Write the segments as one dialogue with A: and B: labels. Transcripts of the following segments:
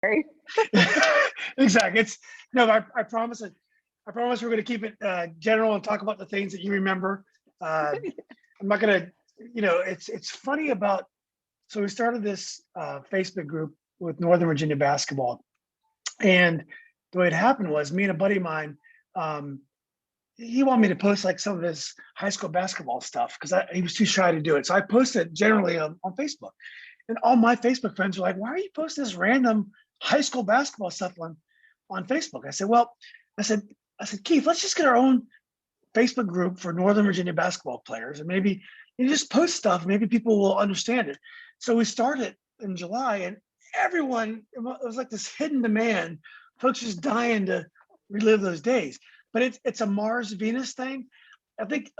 A: Keri.
B: Exactly. It's no, I promise it. I promise we're going to keep it general and talk about the things that you remember. I'm not going to, it's funny about, so we started this Facebook group with Northern Virginia basketball. And the way it happened was me and a buddy of mine, he wanted me to post like some of his high school basketball stuff because he was too shy to do it. So I posted generally on Facebook. And all my Facebook friends were like, why are you posting this random high school basketball stuff on Facebook? I said, well, I said, Keith, let's just get our own Facebook group for Northern Virginia basketball players. And maybe you just post stuff, maybe people will understand it. So we started in July and everyone, it was like this hidden demand, folks just dying to relive those days. But it's a Mars Venus thing. I think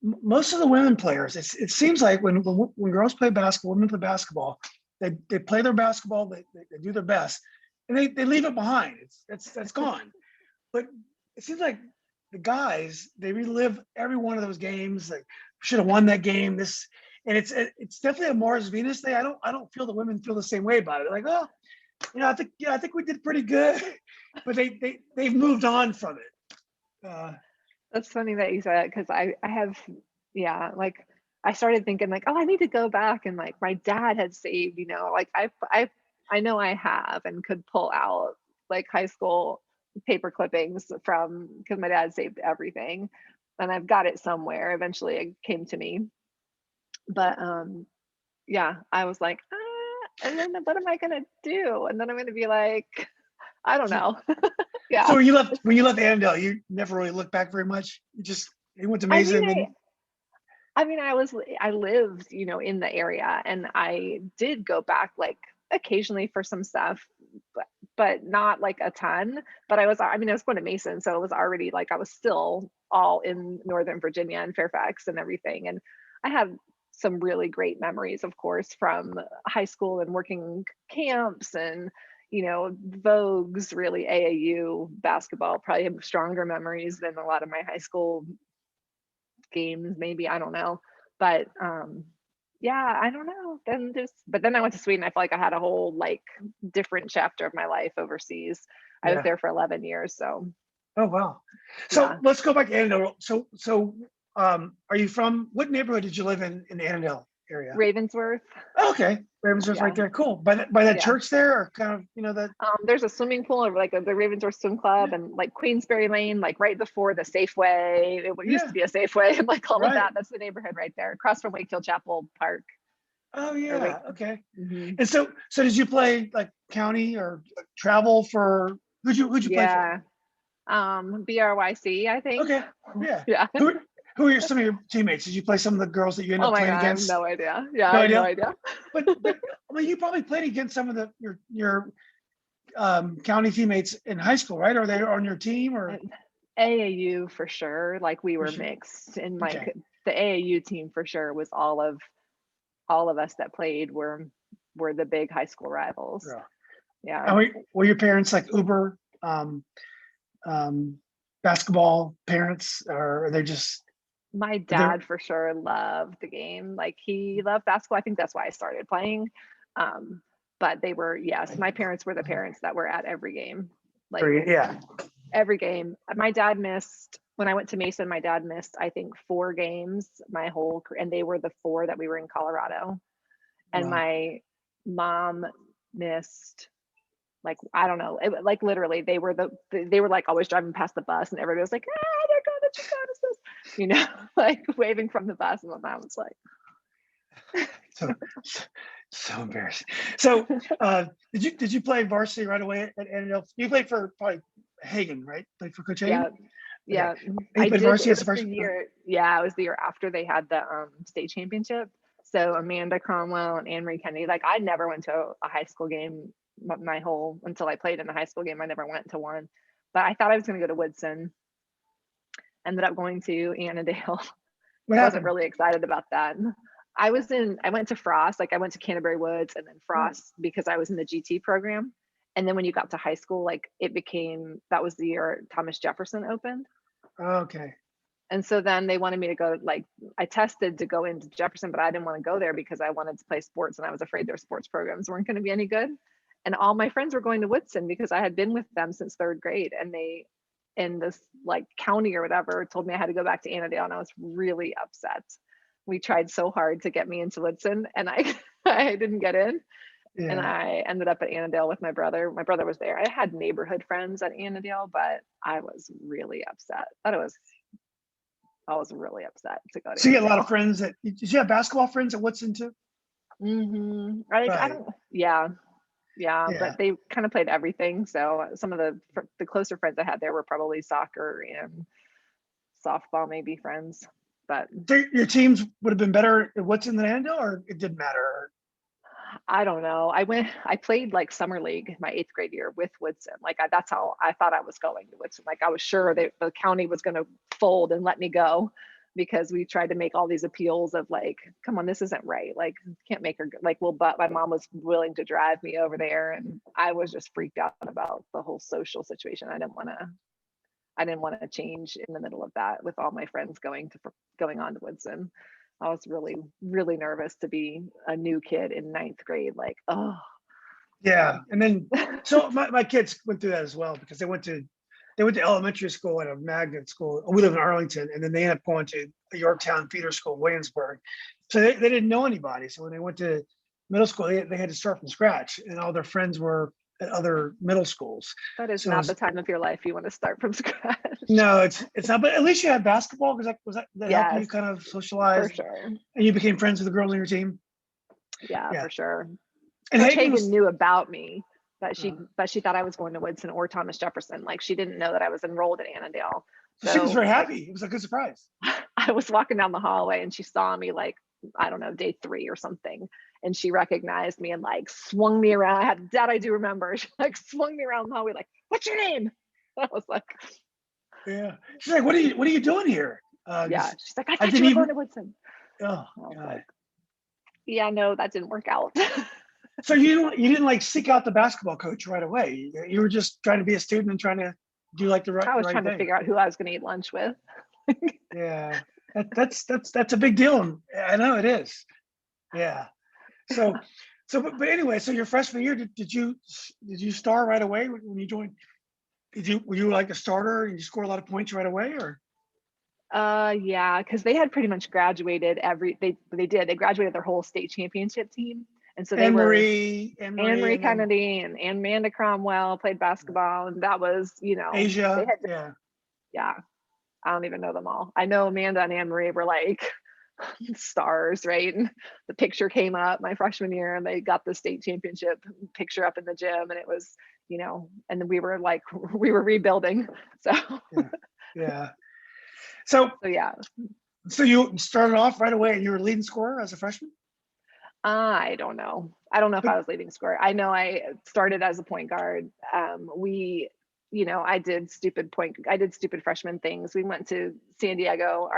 B: most of the women players, it seems like when girls play basketball, women play basketball, they play their basketball, they do their best, and they leave it behind. It's gone. But it seems like the guys, they relive every one of those games. Like should have won that game. And it's definitely a Mars Venus thing. I don't feel the women feel the same way about it. They're like, oh, I think we did pretty good, but they've moved on from it.
A: That's funny that you said that because I have, like I started thinking like, oh, I need to go back and like my dad had saved, like I know I have and could pull out like high school paper clippings because my dad saved everything and I've got it somewhere. Eventually it came to me. But I was like, and then what am I gonna do? And then I'm gonna be like, I don't know. Yeah.
B: So when you left Annandale, you never really looked back very much. You went to Mesa.
A: I lived, in the area, and I did go back like occasionally for some stuff, but not like a ton. But I was going to Mason, so it was already like I was still all in Northern Virginia and Fairfax and everything, and I have some really great memories, of course, from high school and working camps and Vogue's really AAU basketball. Probably have stronger memories than a lot of my high school games, maybe, I don't know. But I don't know. But then I went to Sweden. I feel like I had a whole like different chapter of my life overseas. I was there for 11 years. So.
B: Oh, wow. So let's go back to Annandale. So are you from, what neighborhood did you live in the Annandale area?
A: Ravensworth.
B: Oh, okay. Ravensworth right there. Cool. By that church there, or kind of, that?
A: There's a swimming pool or like the Ravensworth Swim Club and like Queensberry Lane, like right before the Safeway. It used to be a Safeway and like all of that. That's the neighborhood right there, across from Wakefield Chapel Park.
B: Oh yeah. Okay. Mm-hmm. And so did you play like county or travel for, who'd you play for?
A: BRYC, I think.
B: Okay. Yeah. Yeah. Who are some of your teammates? Did you play some of the girls that you ended up playing against?
A: I have no idea. Yeah, I have no idea.
B: But you probably played against some of your county teammates in high school, right? Are they on your team or?
A: AAU for sure. Like we were mixed, and like the AAU team for sure was all of us that played were the big high school rivals. Yeah.
B: Were your parents like uber basketball parents, or are they just?
A: My dad for sure loved the game. Like he loved basketball. I think that's why I started playing. But they were, my parents were the parents that were at every game. Like every game. My dad missed, when I went to Mason, my dad missed, I think 4 games my whole career, and they were the 4 that we were in Colorado. And my mom missed, like, I don't know, like literally they were like always driving past the bus and everybody was like, they're going to Chaconas, like waving from the bus, and my mom was like,
B: so embarrassing. So did you play varsity right away at Annandale? You played for probably Hagen, right? Played for Coach Hagen?
A: Yeah.
B: Okay. I did. Varsity as the first
A: year. Yeah, it was the year after they had the state championship. So Amanda Cromwell and Anne Marie Kennedy, like I never went to a high school game until I played in a high school game. I never went to one, but I thought I was going to go to Woodson. Ended up going to Annandale. Wasn't really excited about that. I went to Frost, like I went to Canterbury Woods and then Frost because I was in the GT program. And then when you got to high school, like that was the year Thomas Jefferson opened.
B: Okay.
A: And so then they wanted me to go, like I tested to go into Jefferson, but I didn't want to go there because I wanted to play sports and I was afraid their sports programs weren't going to be any good. And all my friends were going to Woodson because I had been with them since 3rd grade, and they, in this like county or whatever, told me I had to go back to Annandale, and I was really upset. We tried so hard to get me into Woodson, and I I didn't get in, and
B: Yeah.
A: I ended up at Annandale with my brother. My brother was there. I had neighborhood friends at Annandale, but I was really upset. I was really upset to go to
B: So you had a lot of
A: Annandale.
B: friends did you have basketball friends at Woodson too?
A: Like I
B: Right.
A: don't, yeah, yeah,
B: Yeah.
A: but they kind of played everything. So some of the closer friends I had there were probably soccer and softball, maybe friends. But
B: So your teams would have been better at Woodson than Annandale, or it didn't matter?
A: I don't know. I played like summer league my 8th grade year with Woodson. Like that's how I thought I was going to Woodson. Like I was sure that the county was going to fold and let me go, because we tried to make all these appeals of like, come on, this isn't right. Like can't make her like, well, but my mom was willing to drive me over there, and I was just freaked out about the whole social situation. I didn't want to change in the middle of that with all my friends going on to Woodson. I was really, really nervous to be a new kid in 9th grade. Like, oh,
B: Yeah.
A: so
B: And then, so my kids went through that as well, because they went to elementary school at a magnet school. We live in Arlington, and then they ended up going to a Yorktown feeder school, Williamsburg. So they didn't know anybody. So when they went to middle school, they had to start from scratch, and all their friends were at other middle schools.
A: that is
B: So
A: not the time of your life you want to start from scratch.
B: no, it's not. But at least you had basketball, because that helping you
A: Yes,
B: kind of
A: for
B: socialize,
A: sure.
B: and you became friends with the girls on your team.
A: Yeah,
B: Yeah.
A: for sure.
B: And
A: Coach
B: Hagen
A: Hagan
B: was.
A: knew about me, but
B: Uh,
A: she thought I was going to Woodson or Thomas Jefferson. Like she didn't know that I was enrolled at Annandale.
B: so she was
A: So
B: very
A: like
B: happy. It was a good surprise.
A: I was walking down the hallway and she saw me like, I don't know, day 3 or something. And she recognized me and like swung me around. I do remember. She like swung me around the hallway, like, what's your name? I was like,
B: Yeah. She's like, what are you doing here?
A: yeah.
B: 'Cause
A: She's like, I
B: I
A: thought you
B: didn't
A: were going
B: even.
A: to Woodson.
B: Oh
A: I was
B: God.
A: like, yeah, no, that didn't work out.
B: So you didn't like seek out the basketball coach right away. You were just trying to be a student and trying to do like the right
A: I
B: the
A: was
B: right
A: trying to
B: thing.
A: figure out who I was going to eat lunch with.
B: Yeah. That's a big deal. I know it is. Yeah. So but anyway, so your freshman year, did you start right away when you joined? Were you like a starter and you score a lot of points right away, or?
A: Yeah, because they had pretty much graduated they graduated their whole state championship team. And so they were
B: Anne
A: Anne
B: Marie,
A: Marie
B: and then
A: Kennedy and Amanda Cromwell played basketball, and that was, they
B: Asia.
A: had,
B: Yeah.
A: yeah, I don't even know them all. I know Amanda and Anne Marie were like stars, right? And the picture came up my freshman year, and they got the state championship picture up in the gym, and it was, and then we were like, we were rebuilding. So,
B: Yeah. Yeah. So
A: so yeah,
B: so you started off right away and you were leading scorer as a freshman?
A: I don't know. I don't know if
B: But
A: I was leading scorer. I know I started as a point guard. I did stupid freshman things. We went to San Diego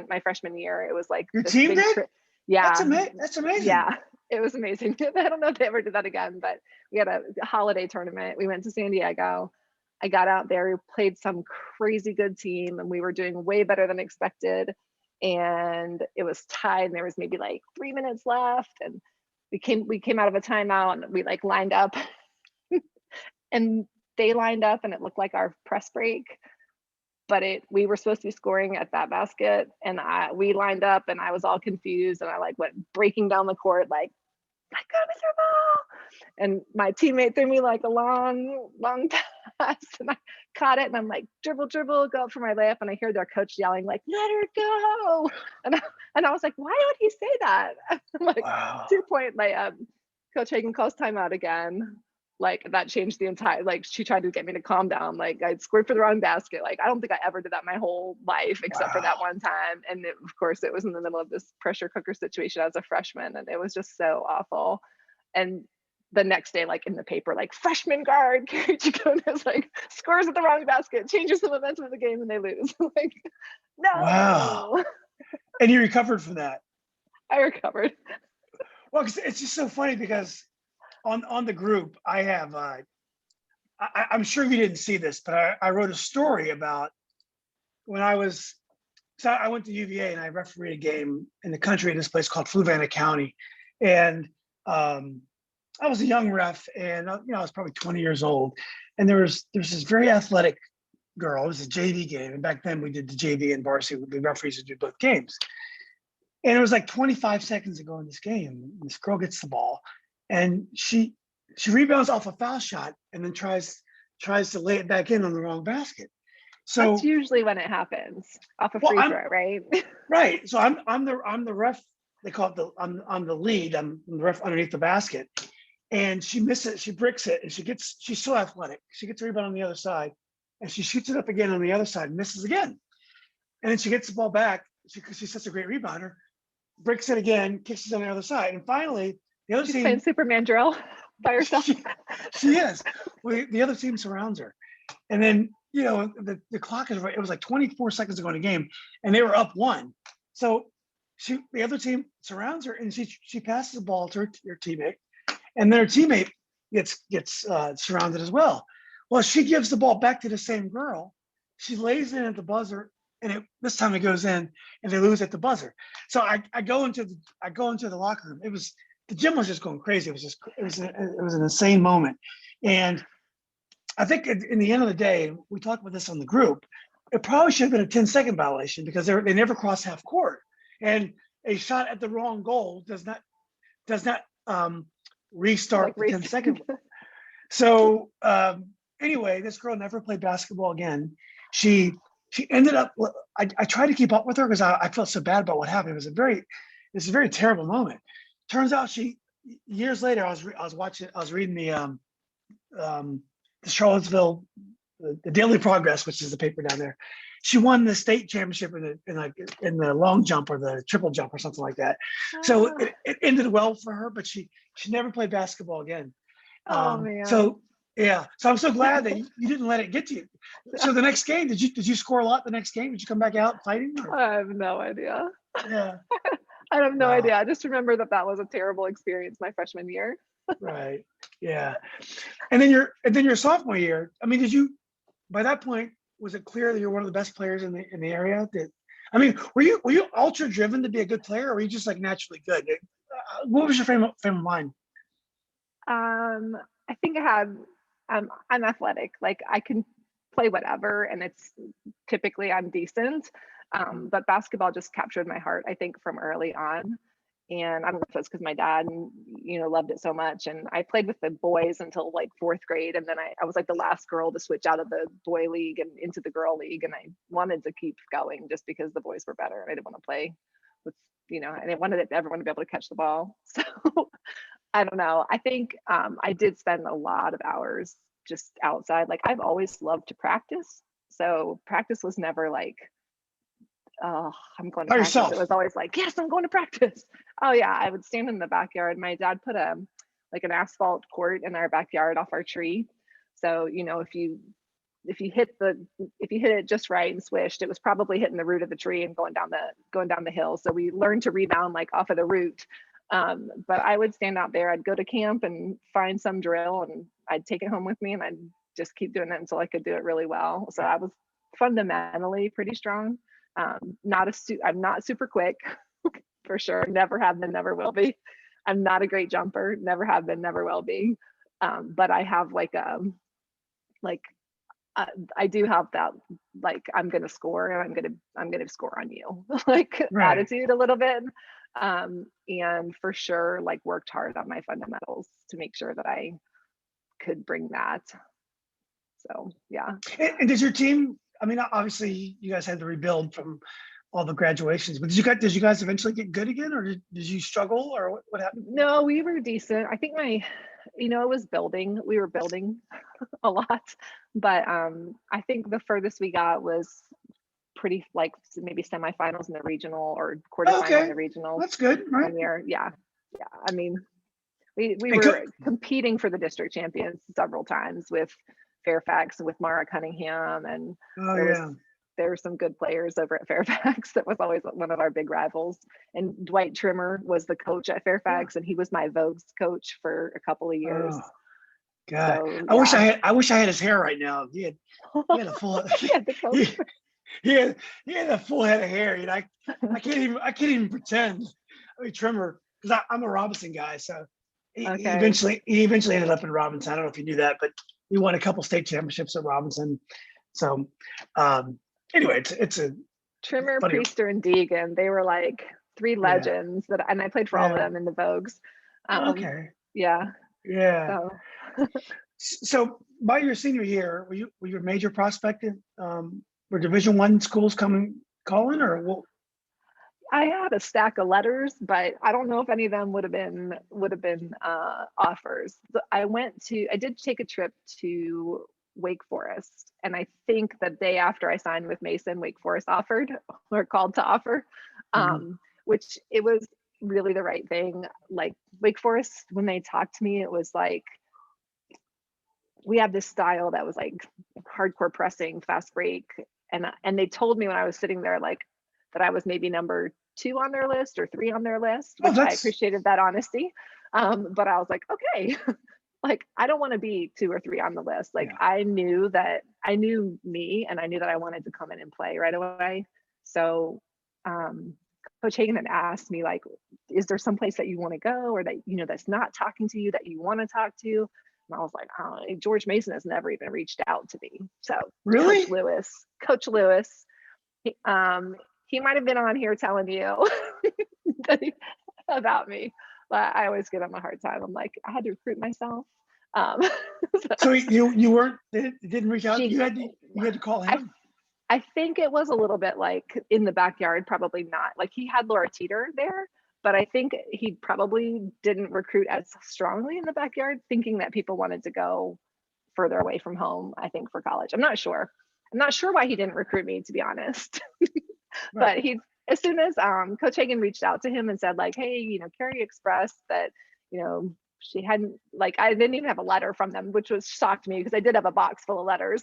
A: my freshman year. It was like
B: your
A: this
B: team
A: big
B: did?
A: trip. Yeah.
B: That's amazing.
A: Yeah. It was amazing. I don't know if they ever did that again, but we had a holiday tournament. We went to San Diego. I got out there, we played some crazy good team, and we were doing way better than expected. And it was tied, and there was maybe like 3 minutes left. And we came out of a timeout, and we like lined up, and they lined up, and it looked like our press break, but we were supposed to be scoring at that basket, and we lined up, and I was all confused, and I like went breaking down the court like, I got Mr. Ball. And my teammate threw me like a long, long pass, and I caught it, and I'm like, dribble, dribble, go up for my layup, and I hear their coach yelling like, let her go. And I was like, why would he say that? I'm like,
B: Wow.
A: 2-point layup. Coach Hagan calls timeout again. Like that changed the entire, like she tried to get me to calm down. Like I scored for the wrong basket. Like I don't think I ever did that my whole life except for
B: Wow.
A: that one time. And of course it was in the middle of this pressure cooker situation as a freshman, and it was just so awful. And the next day, like in the paper, like freshman guard Keri Chaconas like scores at the wrong basket, changes the momentum of the game, and they lose. Like,
B: Wow.
A: no.
B: And you recovered from that.
A: I recovered.
B: Well, 'cause it's just so funny because on the group, I have I'm sure you didn't see this, but I wrote a story about when I went to UVA and I refereed a game in the country in this place called Fluvanna County. And I was a young ref, and I was probably 20 years old, and there's this very athletic girl. It was a JV game, and back then we did the JV and varsity. The referees would do both games, and it was like 25 seconds to go in this game. This girl gets the ball, and she rebounds off a foul shot, and then tries to lay it back in on the wrong basket.
A: That's
B: So,
A: usually when it happens, off a
B: well,
A: free
B: I'm
A: throw, right?
B: right. So I'm the ref. They call it I'm the lead. I'm the ref underneath the basket, and she misses it. She bricks it, and she's so athletic. She gets a rebound on the other side, and she shoots it up again on the other side, and misses again. And then she gets the ball back because she's such a great rebounder, bricks it again, kicks it on the other side, and finally the other
A: She's playing
B: team.
A: Superman drill by herself.
B: She is. Well, the other team surrounds her, and then the clock is right. It was like 24 seconds to go in the game, and they were up one. So the other team surrounds her, and she passes the ball to her teammate, and then her teammate gets surrounded as well. Well, she gives the ball back to the same girl. She lays in at the buzzer, and this time it goes in, and they lose at the buzzer. So I go into the locker room. The gym was just going crazy. It was an insane moment, and I think in the end of the day, we talked about this on the group. It probably should have been a 10-second violation because they never crossed half court, and a shot at the wrong goal does not restart the 10-second. So anyway, this girl never played basketball again. She ended up. I tried to keep up with her because I felt so bad about what happened. It was a very terrible moment. Turns out years later, I was reading the Charlottesville, the Daily Progress, which is the paper down there. She won the state championship in the long jump or the triple jump or something like that. So it ended well for her, but she never played basketball again.
A: Oh man.
B: So yeah, so I'm so glad that you didn't let it get to you. So the next game, did you score a lot the next game? Did you come back out fighting? Or?
A: I have no idea.
B: Yeah.
A: I have no
B: Wow.
A: idea. I just remember that was a terrible experience my freshman year.
B: Right. Yeah. And then your sophomore year. I mean, by that point was it clear that you're one of the best players in the area? Were you ultra driven to be a good player, or were you just like naturally good? What was your frame of mind?
A: I think I'm athletic. Like I can play whatever, and it's typically I'm decent. But basketball just captured my heart, I think, from early on. And I don't know if it's because my dad, loved it so much. And I played with the boys until like fourth grade. And then I was like the last girl to switch out of the boy league and into the girl league. And I wanted to keep going just because the boys were better. I didn't want to play with, I didn't want everyone to be able to catch the ball. So I don't know. I think I did spend a lot of hours just outside. Like I've always loved to practice. So practice was never like, oh, I'm going to
B: By
A: practice.
B: yourself.
A: It was always like, yes, I'm going to practice. Oh yeah, I would stand in the backyard. My dad put an asphalt court in our backyard off our tree. So if you hit it just right and swished, it was probably hitting the root of the tree and going down the hill. So we learned to rebound like off of the root. But I would stand out there. I'd go to camp and find some drill, and I'd take it home with me, and I'd just keep doing it until I could do it really well. So I was fundamentally pretty strong. I'm not super quick for sure. Never have been, never will be. I'm not a great jumper. Never have been, never will be. But I have I do have that, like, I'm going to score and I'm going to score on you, like
B: Right.
A: attitude a little bit. And for sure, like worked hard on my fundamentals to make sure that I could bring that. So, yeah.
B: And does your team, obviously you guys had to rebuild from all the graduations, but did you guys eventually get good again, or did you struggle, or what happened?
A: No, we were decent. I think it was building. We were building a lot, but I think the furthest we got was pretty like maybe semifinals in the regional or quarterfinal in the regional.
B: That's good, right?
A: 1 year. Yeah. I mean, we were competing for the district champions several times with Fairfax and with Mara Cunningham, and there were some good players over at Fairfax. That was always one of our big rivals. And Dwight Trimmer was the coach at Fairfax, and he was my Vogue's coach for a couple of years.
B: Oh, God, so, yeah. I wish I had his hair right now. He had a full. he had a full head of hair. I can't even pretend. Trimmer, because I'm a Robinson guy, so
A: Okay.
B: He eventually ended up in Robinson. I don't know if you knew that, but he won a couple state championships at Robinson. So um, anyway, it's a
A: Trimmer,
B: funny.
A: Priester, and Deegan. They were like three
B: Yeah,
A: legends that, and I played for all of
B: yeah.
A: them in the Vogues.
B: Okay,
A: Yeah.
B: yeah.
A: So
B: So by your senior year, were you a major prospect? Were Division I schools coming calling, or what?
A: I had a stack of letters, but I don't know if any of them would have been offers. I did take a trip to Wake Forest, and I think the day after I signed with Mason, Wake Forest offered or called to offer,
B: Mhm.
A: which it was really the right thing. Like Wake Forest, when they talked to me, it was like we have this style that was like hardcore pressing, fast break, and they told me when I was sitting there like that I was maybe number 2 on their list or 3 on their list,
B: Oh,
A: which I
B: that's
A: appreciated that honesty. But I was like, okay, like I don't want to be 2 or 3 on the list. Like
B: yeah,
A: I knew me, and I knew that I wanted to come in and play right away. So um, Coach Hagan had asked me like, is there some place that you want to go, or that that's not talking to you that you want to talk to? And I was like, oh, George Mason has never even reached out to me. So
B: really.
A: Coach Lewis, he might have been on here telling you about me, but I always give him a hard time. I'm like, I had to recruit myself. Um,
B: So you weren't, they didn't reach out.
A: she,
B: You had to call
A: I,
B: him.
A: I think it was a little bit like in the backyard, probably not. Like he had Laura Teeter there, but I think he probably didn't recruit as strongly in the backyard, thinking that people wanted to go further away from home, I think, for college. I'm not sure. I'm not sure why he didn't recruit me, to be honest.
B: Right.
A: But as soon as Coach Hagan reached out to him and said like, hey, Keri expressed that, she hadn't, like, I didn't even have a letter from them, which was shocked me because I did have a box full of letters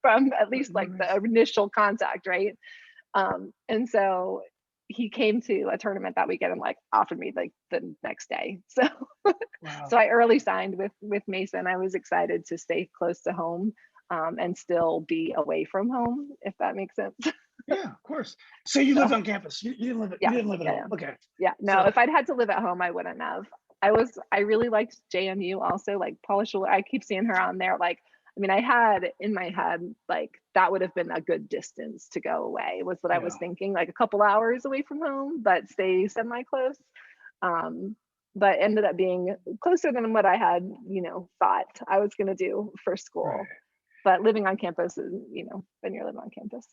A: from at least like the
B: Nice.
A: initial contact, right? And so he came to a tournament that weekend and like offered me like the next day. So
B: Wow.
A: so I early signed with Mason. I was excited to stay close to home, and still be away from home, if that makes sense.
B: Yeah, of course. So you lived
A: So
B: on campus. You
A: yeah,
B: didn't live at
A: yeah,
B: home.
A: yeah.
B: Okay.
A: Yeah. No,
B: So
A: if I'd had to live at home, I wouldn't have. I really liked JMU also, like Paula Schuler. I keep seeing her on there. Like, I mean, I had in my head, like, that would have been a good distance to go away, was what I was
B: yeah.
A: thinking, like a couple hours away from home, but stay semi close. Um, but ended up being closer than what I had, thought I was going to do for
B: Right.
A: school. But living on campus is, then you're living on campus.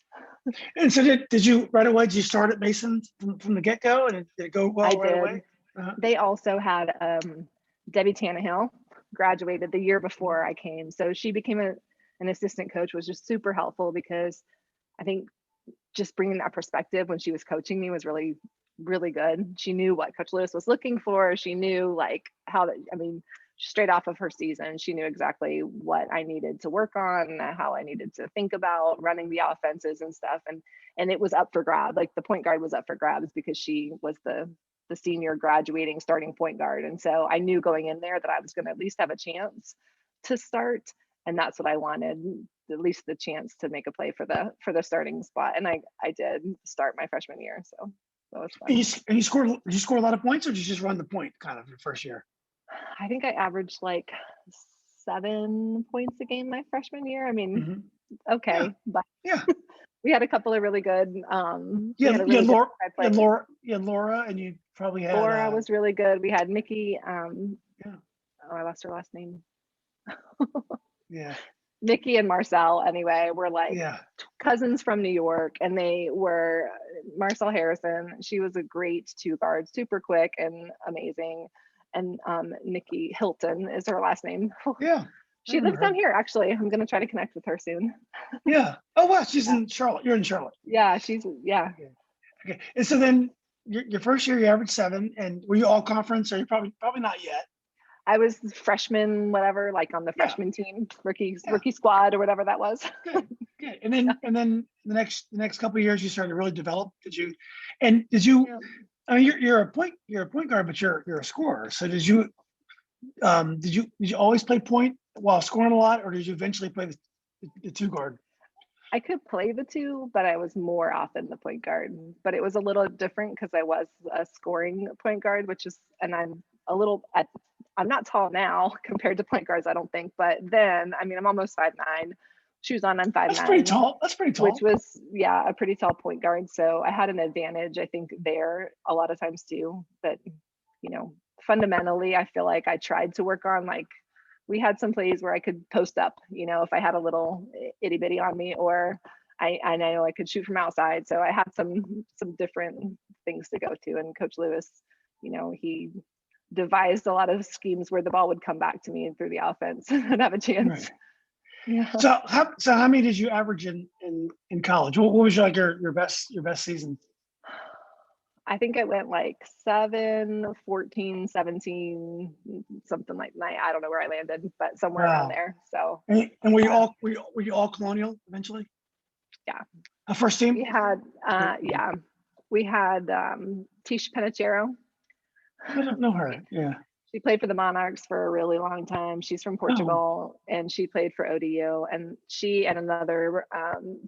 B: And so did you right away? Did you start at Mason from the get go, and did it go
A: I
B: well right away?
A: did. They also had Debbie Tannehill graduated the year before I came. So she became an assistant coach, was just super helpful because I think just bringing that perspective when she was coaching me was really, really good. She knew what Coach Lewis was looking for. She knew like I mean, straight off of her season, she knew exactly what I needed to work on, how I needed to think about running the offenses and stuff. And it was up for grab. Like the point guard was up for grabs because she was the senior graduating starting point guard. And so I knew going in there that I was going to at least have a chance to start. And that's what I wanted, at least the chance to make a play for the starting spot. And I did start my freshman year. So that was fun.
B: And you scored. Did you score a lot of points, or did you just run the point kind of your first year?
A: I think I averaged like 7 points a game my freshman year. I mean,
B: Hmm. Yeah.
A: okay, but
B: Yeah.
A: we had a couple of really good. We
B: Yeah.
A: had a really good play.
B: You had Laura, and you probably had.
A: Laura was really good. We had Nikki.
B: Yeah.
A: Oh, I lost her last name.
B: Yeah.
A: Nikki and Marcel, anyway, were like
B: Yeah.
A: cousins from New York, and they were Marcel Harrison. She was a great two guard, super quick and amazing. And Nikki Hilton is her last name.
B: Yeah. I
A: She
B: remember
A: lives down
B: her.
A: here, actually. I'm gonna try to connect with her soon.
B: Yeah. Oh wow, she's
A: Yeah,
B: in Charlotte. You're in Charlotte.
A: yeah,
B: Yeah. Okay. And so then your first year, you averaged 7, and were you all conference, or you probably not yet?
A: I was freshman, whatever, like on the
B: Yeah.
A: freshman team, rookie
B: Yeah.
A: squad or whatever that was.
B: Good. Good. And then the next couple of years, you started to really develop. Did you?
A: Yeah.
B: I mean, you're a point guard, but you're a scorer. So did you always play point while scoring a lot, or did you eventually play the two guard?
A: I could play the two, but I was more often the point guard. But it was a little different because I was a scoring point guard, and I'm a little I'm not tall now compared to point guards, I don't think, but then, I mean, I'm almost 5'9". Shoes on, I'm
B: That's pretty
A: 5'9",
B: tall. That's pretty
A: which
B: tall.
A: was, yeah, a pretty tall point guard. So I had an advantage, I think, there a lot of times too. But, fundamentally, I feel like I tried to work on, like, we had some plays where I could post up, if I had a little itty bitty on me, or I know I could shoot from outside. So I had some different things to go to. And Coach Lewis, he devised a lot of schemes where the ball would come back to me and through the offense and have a chance.
B: Right.
A: Yeah.
B: So how many did you average in college? What was your best season?
A: I think it went like 7, 14, 17, something like that. I don't know where I landed, but somewhere around
B: Wow.
A: there. So
B: And were you
A: yeah,
B: all Colonial eventually?
A: yeah.
B: A first team?
A: We had yeah, we had Tish Penachero.
B: I don't know her. Yeah.
A: She played for the Monarchs for a really long time. She's from
B: Oh,
A: Portugal, and she played for ODU. And she and another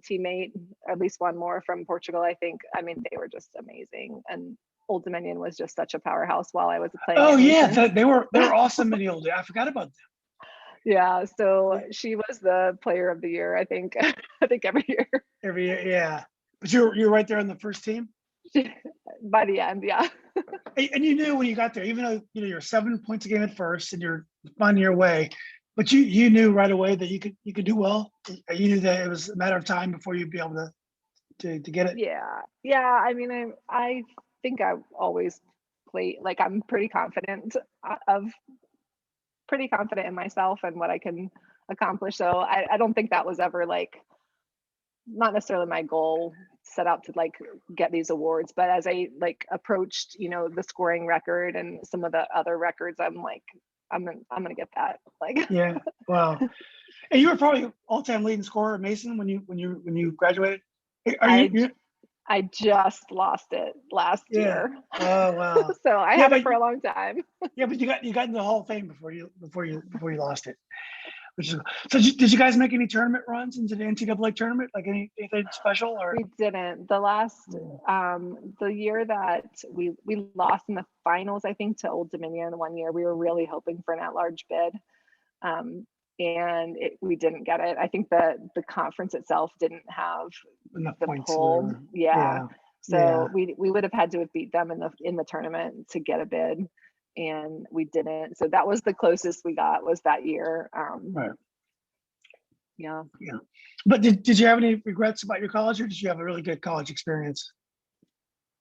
A: teammate, at least one more from Portugal, I think. I mean, they were just amazing. And Old Dominion was just such a powerhouse while I was playing
B: oh
A: at
B: yeah.
A: Mason.
B: They were awesome in the old day. I forgot about
A: Yeah, so
B: them.
A: she was the player of the year, I think. I think every year.
B: Every year, yeah. But you're right there on the first team.
A: By the end, yeah.
B: And you knew when you got there, even though you're 7 points a game at first and you're finding your way, but you knew right away that you could do well. You knew that it was a matter of time before you'd be able to get it.
A: Yeah. Yeah, I mean, I think I always play, like, I'm pretty confident in myself and what I can accomplish. So I don't think that was ever like, not necessarily my goal set out to like get these awards, but as I like approached, the scoring record and some of the other records, I'm like, I'm gonna get that. Like,
B: Yeah. Wow. And you were probably all-time leading scorer at Mason when you graduated. Are you?
A: I I just lost it last
B: Yeah.
A: year.
B: Oh wow.
A: So I
B: Yeah,
A: had it
B: but
A: for a long time.
B: yeah, but you got into the Hall of Fame before you lost it. Which is so. Did you guys make any tournament runs into the NCAA tournament? Like anything special or?
A: We didn't. The year that we lost in the finals, I think, to Old Dominion one year, we were really hoping for an at-large bid. Um, and we didn't get it. I think the conference itself didn't have
B: Enough
A: the
B: points or
A: pull.
B: whatever.
A: Yeah.
B: Yeah.
A: So
B: Yeah.
A: we would have had to have beat them in the tournament to get a bid, and we didn't. So that was the closest we got, was that year.
B: Right.
A: Yeah.
B: Yeah. But did you have any regrets about your college, or did you have a really good college experience?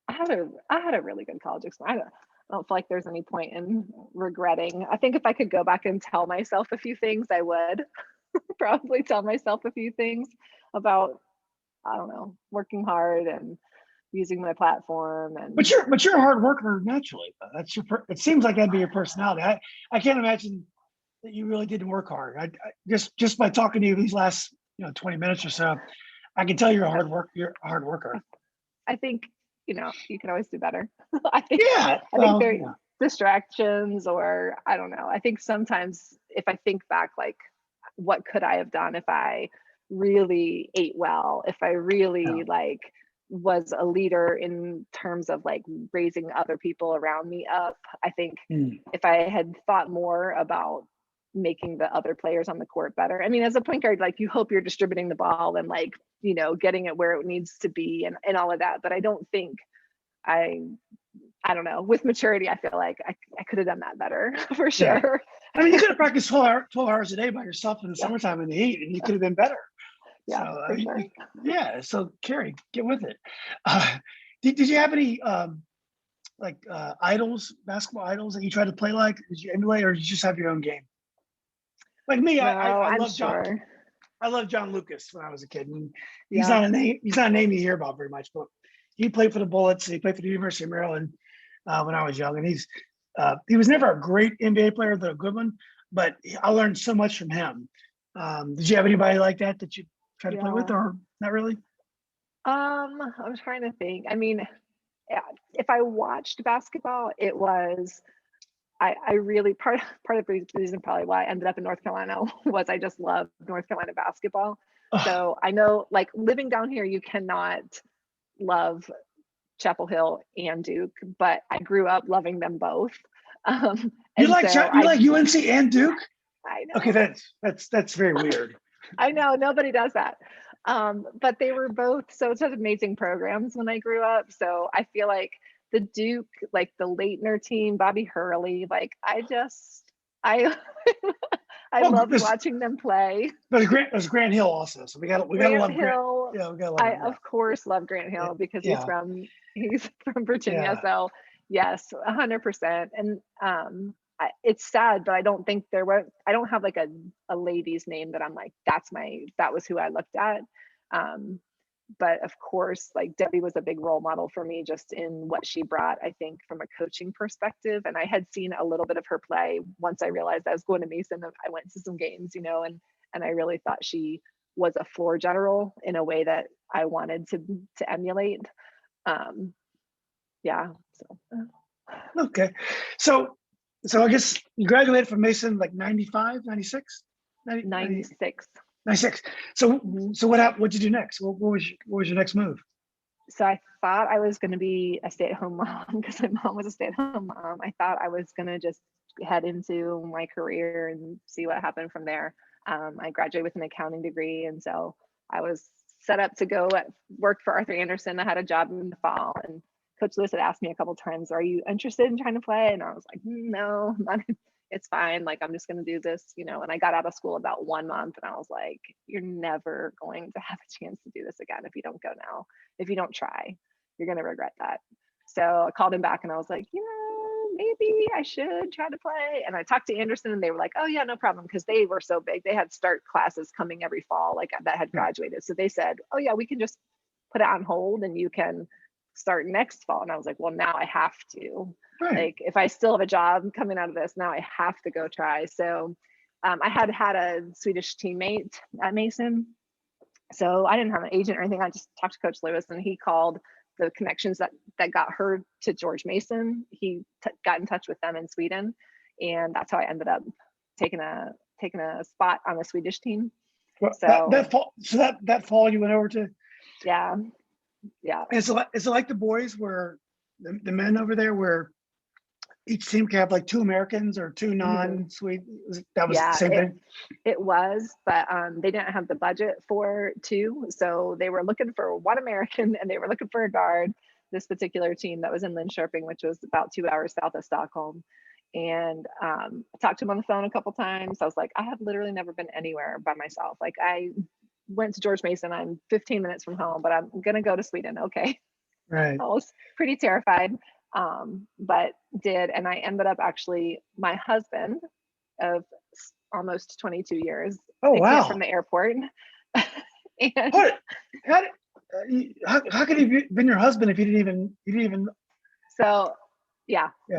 A: I had a really good college experience. I don't feel like there's any point in regretting. I think if I could go back and tell myself a few things, I would probably tell myself a few things about, I don't know, working hard and using my platform.
B: But
A: And
B: you're a hard worker naturally. That's it seems like that'd be your personality. I can't imagine that you really didn't work hard. Just by talking to you these last 20 minutes or so, I can tell you're a hard worker.
A: I think, you can always do better. I think
B: Yeah.
A: I think
B: Well,
A: there
B: yeah.
A: distractions, or I don't know. I think sometimes if I think back, like, what could I have done if I really ate well, if I
B: Yeah.
A: really like was a leader in terms of like raising other people around me up. I think
B: Mm,
A: if I had thought more about making the other players on the court better. I mean, as a point guard, like, you hope you're distributing the ball and like, getting it where it needs to be, and all of that. But I don't think I I don't know. With maturity, I feel like I could have done that better for
B: yeah.
A: sure.
B: I mean, you could have practiced 12 hours a day by yourself in the
A: Yeah,
B: summertime in the heat, and you could have been better. So,
A: yeah,
B: I
A: for
B: mean,
A: sure.
B: yeah. So, Keri, get with it. Uh, did you have any like idols, basketball idols that you tried to play like? Did you emulate, or did you just have your own game? Like me, I I,
A: No,
B: I
A: I'm
B: love John.
A: sure.
B: I love John Lucas when I was a kid, and he's
A: Yeah.
B: not a name. He's not a name you hear about very much, but he played for the Bullets. He played for the University of Maryland when I was young, and he was never a great NBA player, though a good one. But I learned so much from him. Did you have anybody like that you try to play with,
A: Yeah.
B: or not really?
A: I'm trying to think. I mean, yeah, if I watched basketball, it was I really part of the reason probably why I ended up in North Carolina was I just love North Carolina basketball.
B: Oh,
A: So I know, like, living down here, you cannot love Chapel Hill and Duke, but I grew up loving them both.
B: You
A: And
B: like
A: so
B: you like UNC and Duke?
A: I know.
B: Okay, that's very weird.
A: I know, nobody does that. But they were both such amazing programs when I grew up. So I feel like the Duke, like the Leitner team, Bobby Hurley, like I I
B: Well,
A: loved watching them play.
B: there's Grant Hill also. So we gotta
A: Grant
B: love Grant.
A: Hill,
B: Yeah, we gotta love
A: I
B: him. Yeah.
A: of course love Grant Hill because
B: Yeah.
A: he's from Virginia.
B: Yeah.
A: So yes, 100%. And it's sad, but I don't think I don't have like a lady's name that I'm like, that was who I looked at. Um, but of course, like Debbie was a big role model for me just in what she brought, I think, from a coaching perspective. And I had seen a little bit of her play once I realized I was going to Mason. I went to some games, and I really thought she was a floor general in a way that I wanted to emulate. Um, yeah. So
B: Okay. So I guess you graduated from Mason like 95, 96?
A: 96.
B: 96. So
A: Mhm.
B: what happened? What'd you do next? What was your next move?
A: So I thought I was going to be a stay-at-home mom because my mom was a stay-at-home mom. I thought I was going to just head into my career and see what happened from there. I graduated with an accounting degree, and so I was set up to go work for Arthur Anderson. I had a job in the fall, and Coach Lewis had asked me a couple times, "Are you interested in trying to play?" And I was like, "No, it's fine. Like I'm just going to do this, And I got out of school about 1 month, and I was like, "You're never going to have a chance to do this again if you don't go now. If you don't try, you're going to regret that." So I called him back and I was like, maybe I should try to play. And I talked to Anderson and they were like, "Oh yeah, no problem." Because they were so big. They had start classes coming every fall, like that had
B: Yeah.
A: graduated. So they said, "Oh yeah, we can just put it on hold and you can start next fall." And I was like, "Well, now I have to.
B: Right.
A: Like, if I still have a job coming out of this, now I have to go try." So I had a Swedish teammate at Mason. So I didn't have an agent or anything. I just talked to Coach Lewis, and he called the connections that got her to George Mason. He got in touch with them in Sweden, and that's how I ended up taking a spot on the Swedish team.
B: Well, that
A: So
B: fall. So that fall you went over to.
A: yeah, yeah.
B: Is it like the boys where the men over there where each team could have like two Americans or two
A: Mhm.
B: non-Swede? That was the
A: Yeah,
B: same thing.
A: it was, but they didn't have the budget for two, so they were looking for one American and they were looking for a guard. This particular team that was in Linköping, which was about 2 hours south of Stockholm, and I talked to him on the phone a couple times. I was like, I have literally never been anywhere by myself. Like I went to George Mason. I'm 15 minutes from home, but I'm gonna go to Sweden. Okay,
B: Right.
A: I was pretty terrified, but did, and I ended up actually my husband of almost 22 years
B: Oh
A: picked me up from
B: wow.
A: the airport. And
B: What? How did, how could he been your husband if you didn't even
A: so yeah,
B: yeah,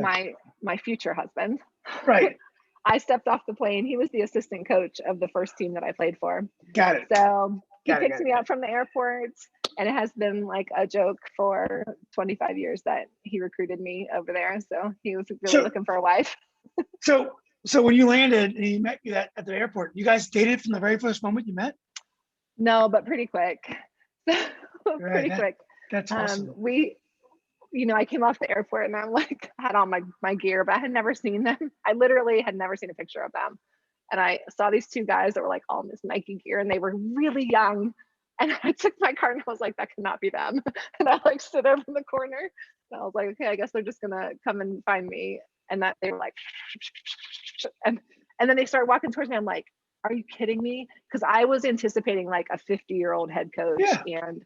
A: my future husband.
B: right.
A: I stepped off the plane. He was the assistant coach of the first team that I played for.
B: Got it.
A: So he
B: Got it.
A: picked
B: Got it.
A: me
B: Got
A: up from the airport, and it has been like a joke for 25 years that he recruited me over there. So he was really
B: So
A: looking for a wife.
B: so when you landed and he met you at the airport, you guys dated from the very first moment you met?
A: No, but pretty quick.
B: Right.
A: Pretty quick.
B: That's awesome.
A: We I came off the airport and I'm like, had all my gear, but I had never seen them. I literally had never seen a picture of them. And I saw these two guys that were like all in this Nike gear and they were really young. And I took my card and I was like, that cannot be them. And I like stood over in the corner and I was like, okay, I guess they're just gonna come and find me. And that they were like, and then they started walking towards me. I'm like, are you kidding me? Because I was anticipating like a 50-year-old head coach
B: Yeah.
A: and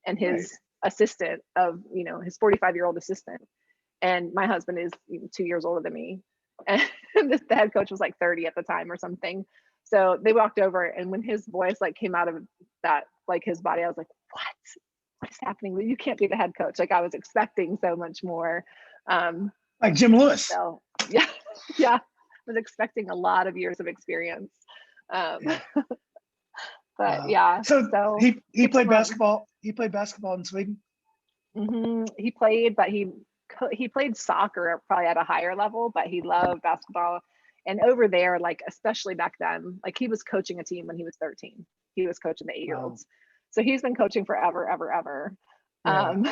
B: Right.
A: his assistant of his 45-year-old assistant, and my husband is 2 years older than me, and the head coach was like 30 at the time or something. So they walked over, and when his voice like came out of that, like his body, I was like, what is happening? You can't be the head coach. Like I was expecting so much more. um
B: Like Jim Lewis.
A: so yeah, yeah, I was expecting a lot of years of experience. um
B: Yeah.
A: but yeah,
B: So
A: so
B: he
A: six
B: played
A: months
B: basketball. He played basketball in Sweden.
A: He played, but he played soccer probably at a higher level, but he loved basketball. And over there, like especially back then, like he was coaching a team when he was 13. He was coaching the 8-year
B: Wow.
A: olds. So he's been coaching forever, ever, ever.
B: Yeah.
A: Um,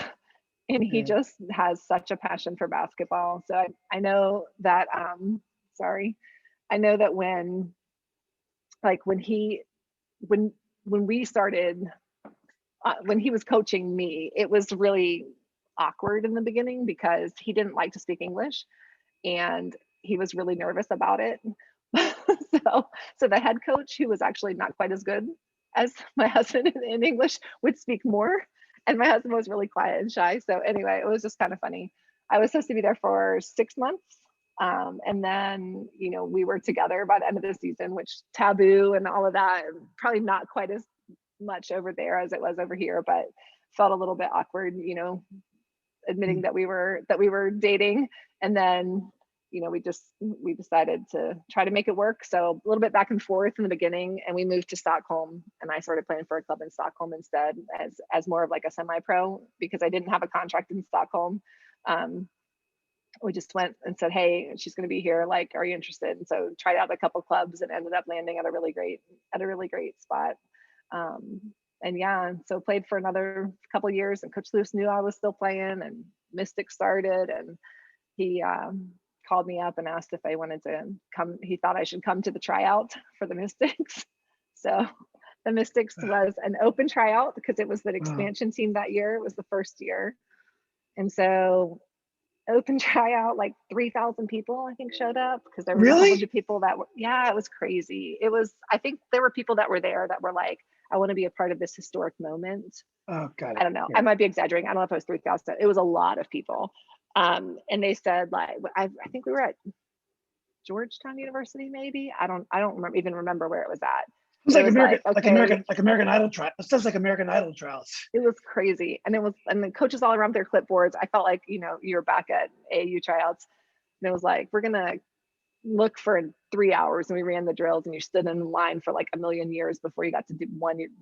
A: and he
B: Yeah.
A: just has such a passion for basketball. So I know that sorry, I know that like when he when when we started when he was coaching me, it was really awkward in the beginning because he didn't like to speak English and he was really nervous about it. so so the head coach, who was actually not quite as good as my husband in English, would speak more, and my husband was really quiet and shy. So anyway, it was just kind of funny. I was supposed to be there for 6 months. And then, we were together by the end of the season, which taboo and all of that, probably not quite as much over there as it was over here, but felt a little bit awkward, admitting
B: Mm.
A: that we were dating. And then, we decided to try to make it work. So a little bit back and forth in the beginning, and we moved to Stockholm, and I started playing for a club in Stockholm instead, as more of like a semi-pro, because I didn't have a contract in Stockholm. Um, we just went and said, hey, she's going to be here, like, are you interested? And so tried out a couple clubs and ended up landing at a really great spot. um, and yeah, and so played for another couple of years, and Coach Lewis knew I was still playing, and Mystic started, and he called me up and asked if I wanted to come. He thought I should come to the tryout for the Mystics. So the Mystics was an open tryout because it was the
B: Wow.
A: expansion team that year. It was the first year. And so open tryout, like 3,000 people, I think, showed up because there was a whole bunch
B: Really?
A: of people that were, yeah, it was crazy. I think there were people that were there that were like, I want to be a part of this historic moment.
B: Oh, got
A: I
B: it.
A: don't know. I
B: Yeah.
A: might be exaggerating. I don't know if it was 3,000. It was a lot of people. And they said, like, I think we were at Georgetown University, maybe. I don't even remember where it was at.
B: It's
A: But it
B: like
A: was like, okay,
B: American Idol trial. It sounds like American Idol trials.
A: it was crazy. And the coaches all around their clipboards. I felt like, you're back at AAU tryouts. And it was like, we're gonna look for 3 hours, and we ran the drills, and you stood in line for like a million years before you got to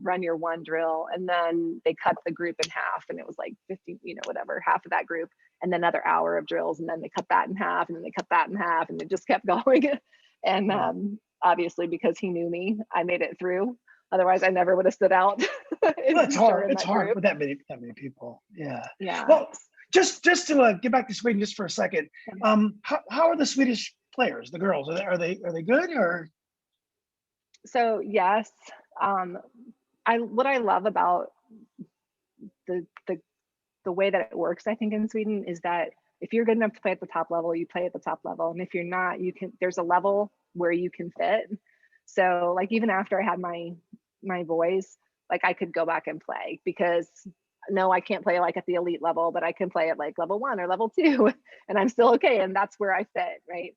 A: run your one drill. And then they cut the group in half, and it was like 50, whatever, half of that group, and then another hour of drills, and then they cut that in half, and then they cut that in half, and it just kept going. And
B: Wow.
A: obviously, because he knew me, I made it through. Otherwise, I never would have stood out.
B: Well, it's
A: Sure,
B: hard.
A: in
B: It's
A: that
B: hard
A: group.
B: with that many people. Yeah.
A: Yeah.
B: Well, just to get back to Sweden just for a second. How are the Swedish players, the girls? Are they good or?
A: So yes, um, what I love about the the the way that it works, I think, in Sweden, is that if you're good enough to play at the top level, you play at the top level. And if you're not, there's a level where you can fit. So like, even after I had my voice, like, I could go back and play, because no, I can't play like at the elite level, but I can play at like level 1 or level 2 and I'm still okay. And that's where I fit. Right.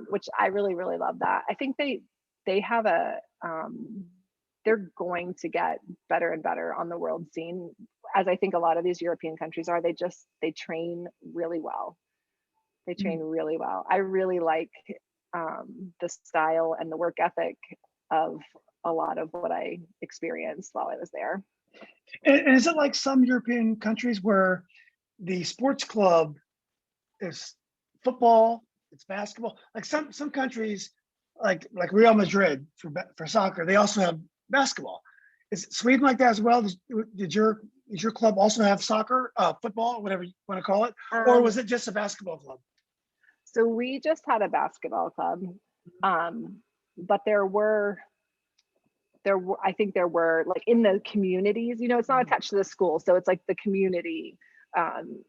A: Which I really, really love that. I think they have they're going to get better and better on the world scene, as I think a lot of these European countries are. They train really well. They train really well. I really like the style and the work ethic of a lot of what I experienced while I was there.
B: And is it like some European countries where the sports club is football, it's basketball? Like some countries, like Real Madrid for soccer, they also have basketball. Is Sweden like that as well? Did your club also have soccer, football, whatever you want to call it, or
A: Um,
B: was it just a basketball club?
A: so we just had a basketball club, but I think there were, like, in the communities, it's not attached to the school, so it's like the community. Um,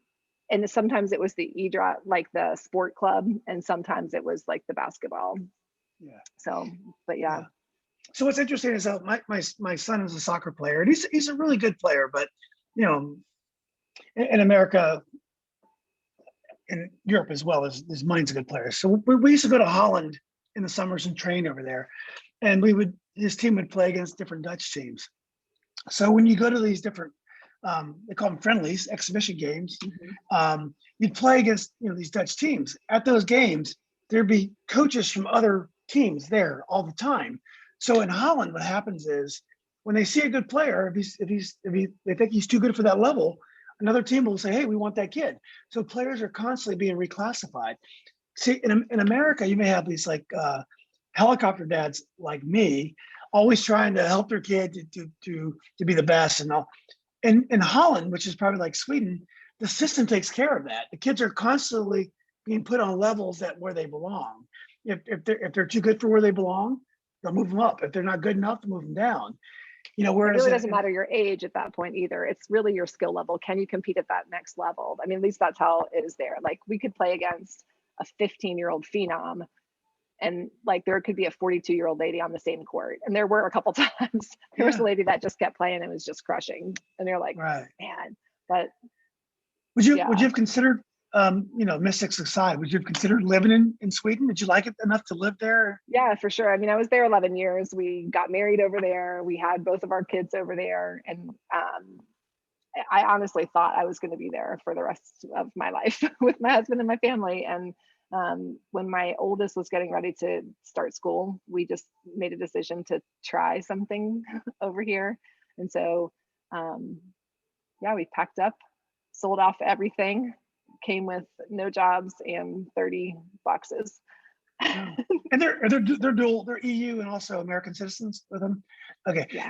A: and sometimes it was the EDRA, like the sport club, and sometimes it was like the basketball.
B: Yeah,
A: So, but yeah.
B: yeah. So what's interesting is that my son is a soccer player, and he's a really good player, but you know, in America, in Europe as well, his money's a good player. So we used to go to Holland in the summers and train over there, and his team would play against different Dutch teams. So when you go to these different, they call them friendlies, exhibition games, you'd play against these Dutch teams. At those games, there'd be coaches from other teams there all the time. So in Holland, what happens is when they see a good player, if they think he's too good for that level, another team will say, "Hey, we want that kid." So players are constantly being reclassified. See, in America, you may have these like helicopter dads like me, always trying to help their kid to be the best and all. In Holland, which is probably like Sweden, the system takes care of that. The kids are constantly being put on levels that where they belong. If they're too good for where they belong, they'll move them up. If they're not good enough, they'll move them down. You know,
A: It
B: whereas
A: really doesn't matter your age at that point either. It's really your skill level. Can you compete at that next level? I mean, at least that's how it is there. Like we could play against a 15-year-old phenom, and like there could be a 42-year-old lady on the same court. And there were a couple times there was a lady that just kept playing and was just crushing. And they're like,
B: right.
A: man, but
B: Would you
A: yeah.
B: have considered, you know, mystics aside, would you have considered living in Sweden? Did you like it enough to live there?
A: Yeah, for sure. I mean, I was there 11 years. We got married over there. We had both of our kids over there. And I honestly thought I was going to be there for the rest of my life with my husband and my family. And when my oldest was getting ready to start school, we just made a decision to try something over here. And so, yeah, we packed up, sold off everything, came with no jobs and 30 boxes.
B: Yeah. And they're dual, they're EU and also American citizens with them. Okay,
A: Yeah.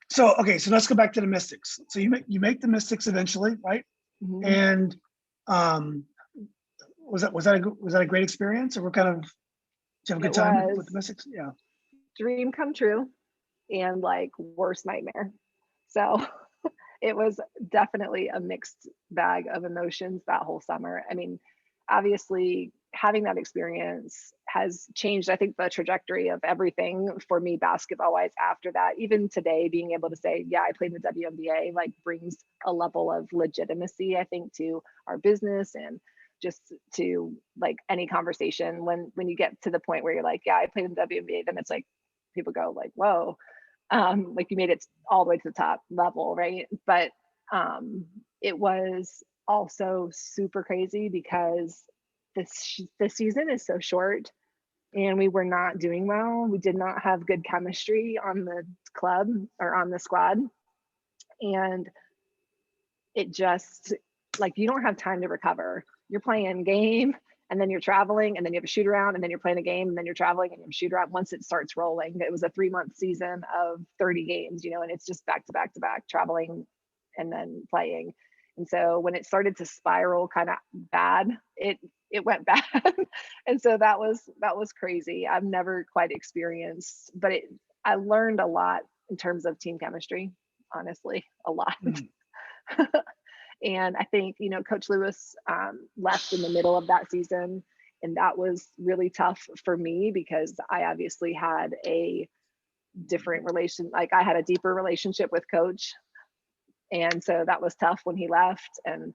B: so okay, so let's go back to the mystics. So you make the mystics eventually, right?
A: Mm-hmm.
B: And was that a great experience, or what kind of, did you have a good time with the mystics? Yeah.
A: Dream come true and like worst nightmare. So it was definitely a mixed bag of emotions that whole summer. I mean, obviously having that experience has changed, I think, the trajectory of everything for me basketball wise after that. Even today, being able to say, yeah, I played in the WNBA, like brings a level of legitimacy, I think, to our business and just to like any conversation. When you get to the point where you're like, yeah, I played in the WNBA, then it's like people go like, whoa, like you made it all the way to the top level, right? But it was also super crazy because this season is so short and we were not doing well. We did not have good chemistry on the club or on the squad. And it just like you don't have time to recover. You're playing game and then you're traveling and then you have a shoot around and then you're playing a game and then you're traveling and you have a shoot around once it starts rolling. It was a 3-month season of 30 games, you know, and it's just back to back to back, traveling and then playing. And so when it started to spiral kind of bad, it went bad. And so that was crazy. I've never quite experienced, but I learned a lot in terms of team chemistry, honestly, a lot. And I think, you know, Coach Lewis left in the middle of that season. And that was really tough for me because I obviously had a different relation. Like I had a deeper relationship with Coach. And so that was tough when he left. And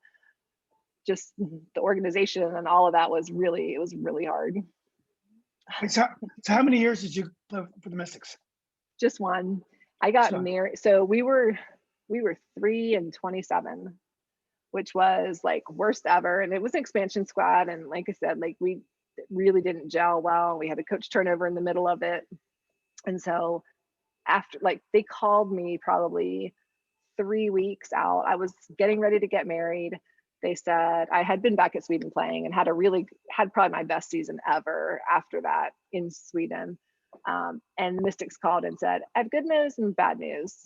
A: just the organization and all of that was really hard.
B: So how many years did you play for the Mystics?
A: Just one. I got married. So we were 3 and 27, which was like worst ever. And it was an expansion squad. And like I said, like we really didn't gel well. We had a coach turnover in the middle of it. And so after, like, they called me probably 3 weeks out. I was getting ready to get married. They said I had been back at Sweden playing and had probably my best season ever after that in Sweden. And Mystics called and said, I have good news and bad news.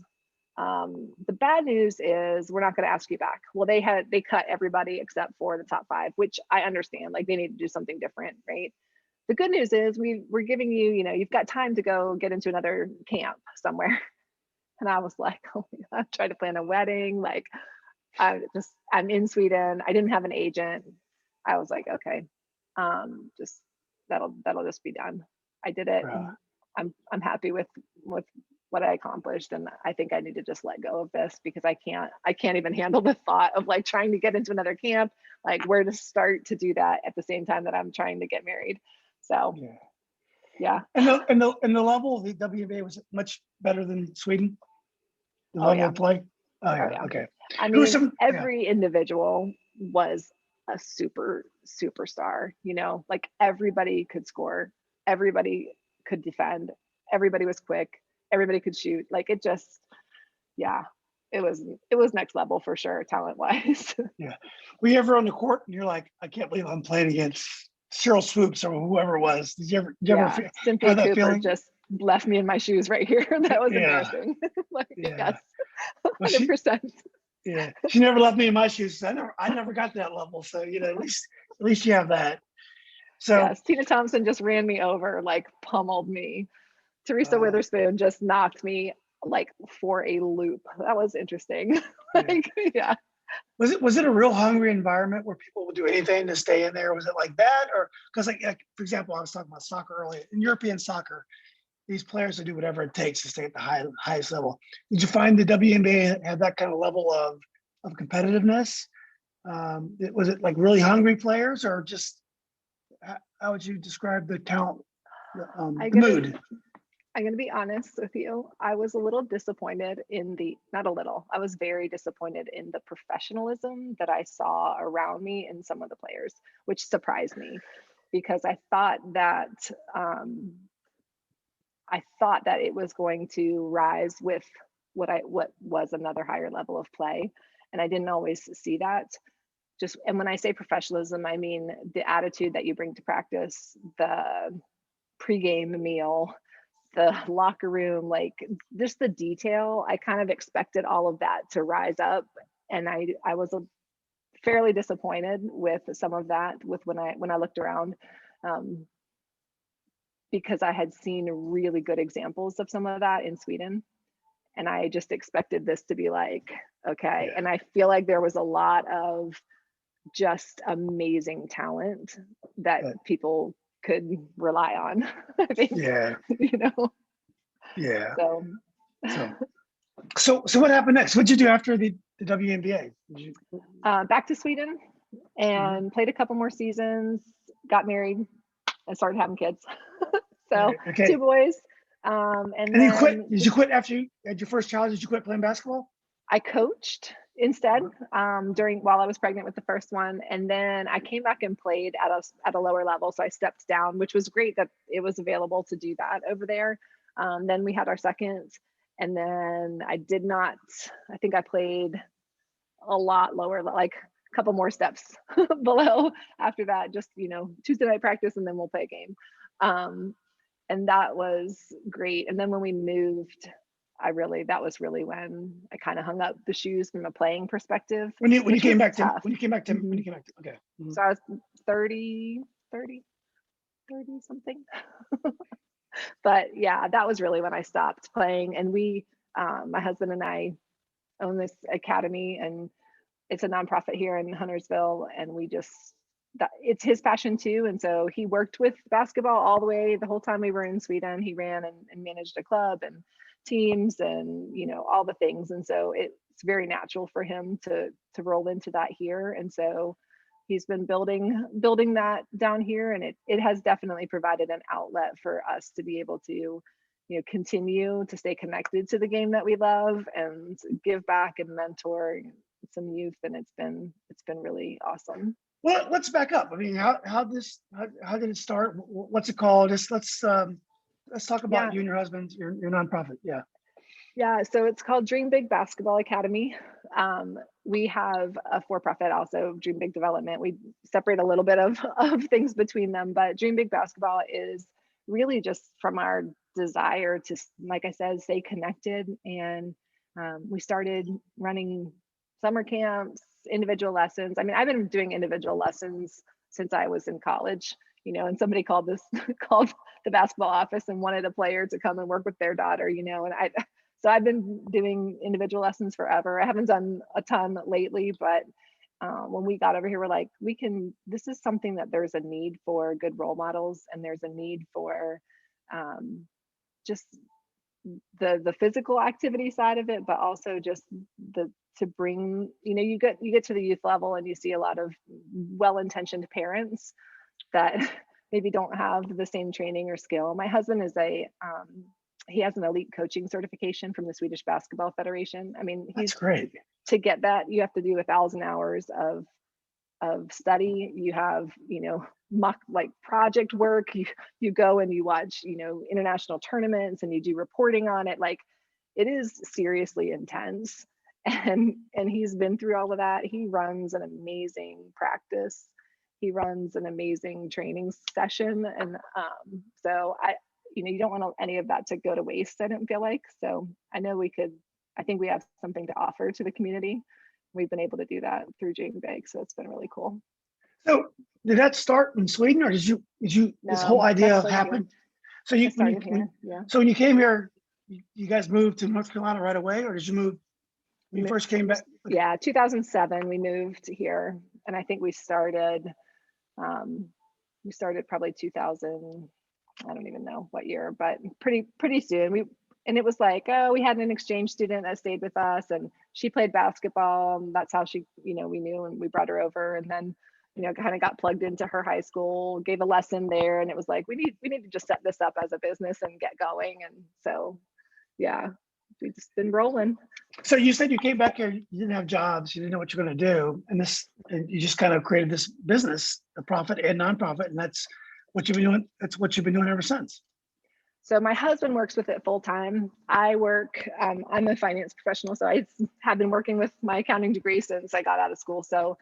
A: The bad news is we're not going to ask you back. Well, they cut everybody except for the top 5, which I understand. Like they need to do something different, right? The good news is we're giving you, you know, you've got time to go get into another camp somewhere. And I was like, oh my God, I'm trying to plan a wedding. Like I'm in Sweden. I didn't have an agent. I was like, okay, just that'll just be done. I did it. I'm happy with what I accomplished. And I think I need to just let go of this because I can't even handle the thought of like trying to get into another camp, like where to start to do that at the same time that I'm trying to get married. So yeah.
B: And the level of the WNBA was much better than Sweden. The level of play. Oh yeah. Okay.
A: I mean, every individual was a superstar, you know, like everybody could score, everybody could defend, everybody was quick, everybody could shoot. Like it just, yeah, it was next level for sure, talent wise.
B: Yeah. Were you ever on the court and you're like, I can't believe I'm playing against Cheryl Swoops or whoever it was? Did you ever
A: Cynthia
B: have that
A: Cooper
B: feeling?
A: just left me in my shoes right here. That was embarrassing. Like, yes, 100%.
B: Yeah, she never left me in my shoes. So I never got to that level. So at least you have that. So
A: Yes, Tina Thompson just ran me over, like pummeled me. Teresa
B: uh,
A: Witherspoon just knocked me like for a loop. That was interesting.
B: yeah,
A: Like, yeah.
B: was it a real hungry environment where people would do anything to stay in there? Was it like that, or because like for example, I was talking about soccer earlier. In European soccer, these players will do whatever it takes to stay at the highest level. Did you find the WNBA had that kind of level of competitiveness? Was it like really hungry players, or just how would you describe the talent,
A: I
B: the
A: gotta
B: mood?
A: I'm gonna be honest with you. I was a little disappointed in the not a little. I was very disappointed in the professionalism that I saw around me in some of the players, which surprised me because um, I thought that it was going to rise with what was another higher level of play, and I didn't always see that. Just and when I say professionalism, I mean the attitude that you bring to practice, the pregame meal, the locker room, like just the detail. I kind of expected all of that to rise up, and I was fairly disappointed with some of that with when I looked around. Um, because I had seen really good examples of some of that in Sweden. And I just expected this to be like, okay.
B: Yeah,
A: And I feel like there was a lot of just amazing talent that
B: but
A: people could rely on, I think,
B: yeah,
A: you know.
B: yeah.
A: So
B: So so what happened next? What'd you do after the WNBA? Did you,
A: back to Sweden
B: mhm.
A: and played a couple more seasons, got married, and started having kids. So two
B: Okay.
A: boys. And
B: And you quit.
A: then
B: Did you quit after you had your first child? Did you quit playing basketball?
A: I coached instead
B: Uh-huh.
A: during while I was pregnant with the first one, and then I came back and played at a lower level. So I stepped down, which was great that it was available to do that over there. Then we had our second, and then I did not. I think I played a lot lower, like a couple more steps below after that. Just Tuesday night practice, and then we'll play a game. Um, and that was great. And then when we moved, that was really when I kind of hung up the shoes from a playing perspective,
B: When you
A: which
B: came
A: was
B: back to
A: tough.
B: when
A: hmm
B: you came back to okay. Mhm.
A: So I was 30, 30, 30 something. But yeah, that was really when I stopped playing. And my husband and I own this academy, and it's a nonprofit here in Huntersville, and we just that it's his passion too. And so he worked with basketball all the way the whole time we were in Sweden. He ran and managed a club and teams and all the things. And so it's very natural for him to roll into that here. And so he's been building that down here, and it has definitely provided an outlet for us to be able to continue to stay connected to the game that we love and give back and mentor some youth. And it's been really awesome.
B: Well, let's back up. I mean, how did it start? What's it called? Just let's talk about
A: Yeah,
B: you and your husband, your nonprofit. Yeah.
A: yeah, so it's called Dream Big Basketball Academy. We have a for-profit also, Dream Big Development. We separate a little bit of things between them, but Dream Big Basketball is really just from our desire to, like I said, stay connected. And we started running summer camps, individual lessons. I mean, I've been doing individual lessons since I was in college, and somebody called called the basketball office and wanted a player to come and work with their daughter, and so I've been doing individual lessons forever. I haven't done a ton lately, but when we got over here, we're like, this is something that there's a need for good role models, and there's a need for um, just the physical activity side of it, but also just the to bring, you get to the youth level and you see a lot of well-intentioned parents that maybe don't have the same training or skill. My husband he has an elite coaching certification from the Swedish Basketball Federation. I mean,
B: That's great.
A: to get that, you have to do 1,000 hours of study. You have, mock like project work. You go and you watch, international tournaments, and you do reporting on it. Like, it is seriously intense. And he's been through all of that. He runs an amazing practice. He runs an amazing training session. And so you don't want any of that to go to waste, I don't feel like. So I know I think we have something to offer to the community, we've been able to do that through Dream Big. So it's been really cool.
B: So did that start in Sweden, or this whole
A: No, that
B: idea
A: started here.
B: happen? So
A: I started here. Yeah.
B: so when you came here, you guys moved to North Carolina right away, or did you move when you first came back? Okay.
A: Yeah, 2007 we moved here, and I think um, we started probably 2000. I don't even know what year, but pretty soon. And it was like, oh, we had an exchange student that stayed with us, and she played basketball. And that's how she, we knew, and we brought her over, and then, kind of got plugged into her high school, gave a lesson there, and it was like, we need to just set this up as a business and get going. And so, yeah, we just been rolling.
B: So you said you came back here, you didn't have jobs, you didn't know what you're going to do, and you just kind of created this business, a profit and nonprofit, and that's what you've been doing. That's what you've been doing ever since.
A: So my husband works with it full time. I work, I'm a finance professional, so I have been working with my accounting degree since I got out of school. So